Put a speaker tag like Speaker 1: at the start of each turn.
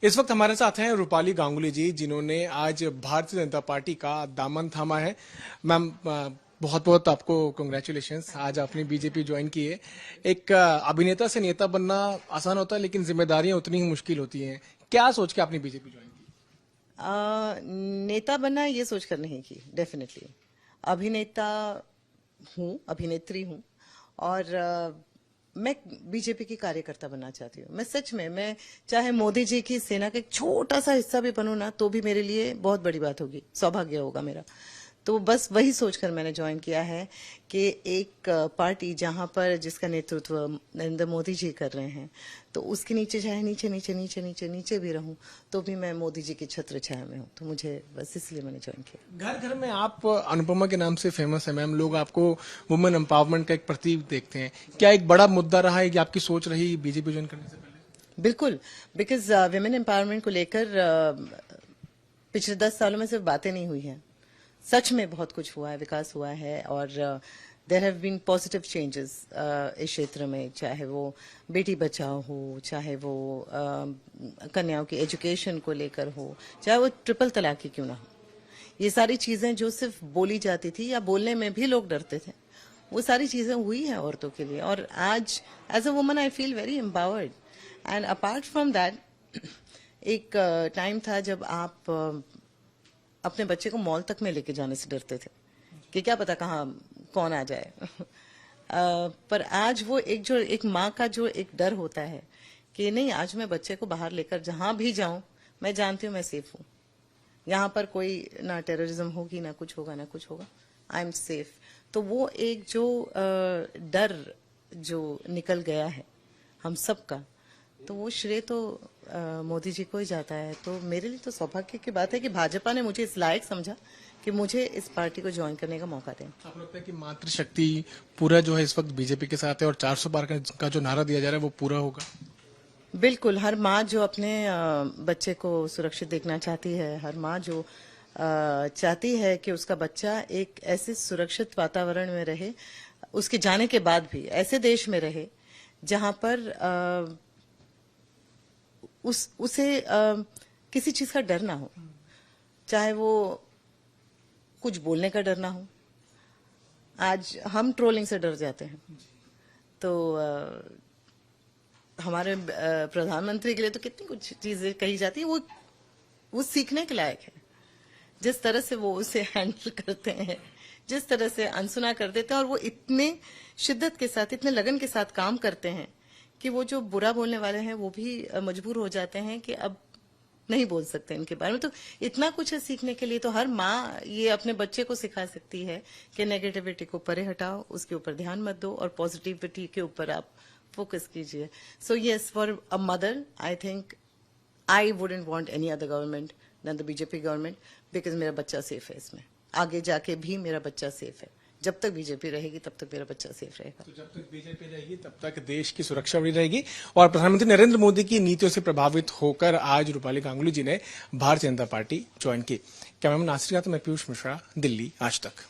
Speaker 1: इस वक्त हमारे साथ हैं रूपाली गांगुली जी, जिन्होंने आज भारतीय जनता पार्टी का दामन थामा है। मैम, बहुत बहुत आपको कांग्रेचुलेशंस, आज आपने बीजेपी ज्वाइन की है। एक अभिनेता से नेता बनना आसान होता है, लेकिन जिम्मेदारियां उतनी ही मुश्किल होती हैं। क्या सोच के आपने बीजेपी ज्वाइन की?
Speaker 2: नेता बनना ये सोचकर नहीं की, डेफिनेटली अभिनेता हूँ, अभिनेत्री हूँ। और मैं बीजेपी की कार्यकर्ता बनना चाहती हूँ। मैं सच में, मैं चाहे मोदी जी की सेना का एक छोटा सा हिस्सा भी बनूं ना, तो भी मेरे लिए बहुत बड़ी बात होगी, सौभाग्य होगा मेरा। तो बस वही सोचकर मैंने ज्वाइन किया है कि एक पार्टी जहां पर जिसका नेतृत्व नरेंद्र मोदी जी कर रहे हैं, तो उसके नीचे चाहे नीचे नीचे नीचे नीचे नीचे भी रहूं, तो भी मैं मोदी जी की छत्र छाया में हूं। तो मुझे बस इसलिए मैंने ज्वाइन किया।
Speaker 1: घर घर में आप अनुपमा के नाम से फेमस है मैम, लोग आपको वुमेन एम्पावरमेंट का एक प्रतीक देखते हैं। क्या एक बड़ा मुद्दा रहा है कि आपकी सोच रही बीजेपी ज्वाइन करने से पहले?
Speaker 2: बिल्कुल, बिकॉज विमेन एम्पावरमेंट को लेकर पिछले 10 सालों में सिर्फ बातें नहीं हुई हैं, सच में बहुत कुछ हुआ है, विकास हुआ है। और there have been positive changes इस क्षेत्र में, चाहे वो बेटी बचाओ हो, चाहे वो कन्याओं की एजुकेशन को लेकर हो, चाहे वो ट्रिपल तलाक की क्यों ना हो। ये सारी चीजें जो सिर्फ बोली जाती थी या बोलने में भी लोग डरते थे, वो सारी चीजें हुई हैं औरतों के लिए। और आज as a woman I feel very empowered. And apart from that, एक टाइम था जब आप अपने बच्चे को मॉल तक में लेके जाने से डरते थे कि क्या पता कहाँ कौन आ जाए। पर आज वो एक माँ का जो एक डर होता है कि नहीं, आज मैं बच्चे को बाहर लेकर जहां भी जाऊं, मैं जानती हूँ मैं सेफ हूँ। यहाँ पर कोई ना टेररिज्म होगी, ना कुछ होगा, ना कुछ होगा, आई एम सेफ। तो वो एक जो डर जो निकल गया है हम सबका, तो वो श्रेय तो मोदी जी को ही जाता है। तो मेरे लिए तो सौभाग्य की बात है कि भाजपा ने मुझे इस लायक समझा कि मुझे इस पार्टी को ज्वाइन करने का मौका दें।
Speaker 1: आपको लगता है कि मातृशक्ति पूरा जो है इस वक्त बीजेपी के साथ है और 400 पार का जो नारा दिया जा रहा है वो पूरा होगा?
Speaker 2: बिल्कुल, हर माँ जो अपने बच्चे को सुरक्षित देखना चाहती है, हर माँ जो चाहती है कि उसका बच्चा एक ऐसे सुरक्षित वातावरण में रहे, उसके जाने के बाद भी ऐसे देश में रहे जहां पर उसे किसी चीज का डर ना हो, चाहे वो कुछ बोलने का डर ना हो। आज हम ट्रोलिंग से डर जाते हैं, तो हमारे प्रधानमंत्री के लिए तो कितनी कुछ चीजें कही जाती है, वो सीखने के लायक है। जिस तरह से वो उसे हैंडल करते हैं, जिस तरह से अनसुना कर देते हैं, और वो इतने शिद्दत के साथ, इतने लगन के साथ काम करते हैं कि वो जो बुरा बोलने वाले हैं वो भी मजबूर हो जाते हैं कि अब नहीं बोल सकते इनके बारे में। तो इतना कुछ है सीखने के लिए। तो हर माँ ये अपने बच्चे को सिखा सकती है कि नेगेटिविटी को परे हटाओ, उसके ऊपर ध्यान मत दो, और पॉजिटिविटी के ऊपर आप फोकस कीजिए। So yes, for a mother I think I wouldn't want any other government than the BJP government, because मेरा बच्चा सेफ है इसमें। आगे जाके भी मेरा बच्चा सेफ है। जब तक बीजेपी रहेगी तब तक मेरा बच्चा सेफ रहेगा।
Speaker 1: तो जब तक बीजेपी रहेगी तब तक देश की सुरक्षा बनी रहेगी। और प्रधानमंत्री नरेंद्र मोदी की नीतियों से प्रभावित होकर आज रूपाली गांगुली जी ने भारतीय जनता पार्टी ज्वाइन की। कैमरामैन नासिर के साथ मैं पीयूष मिश्रा, दिल्ली आज तक।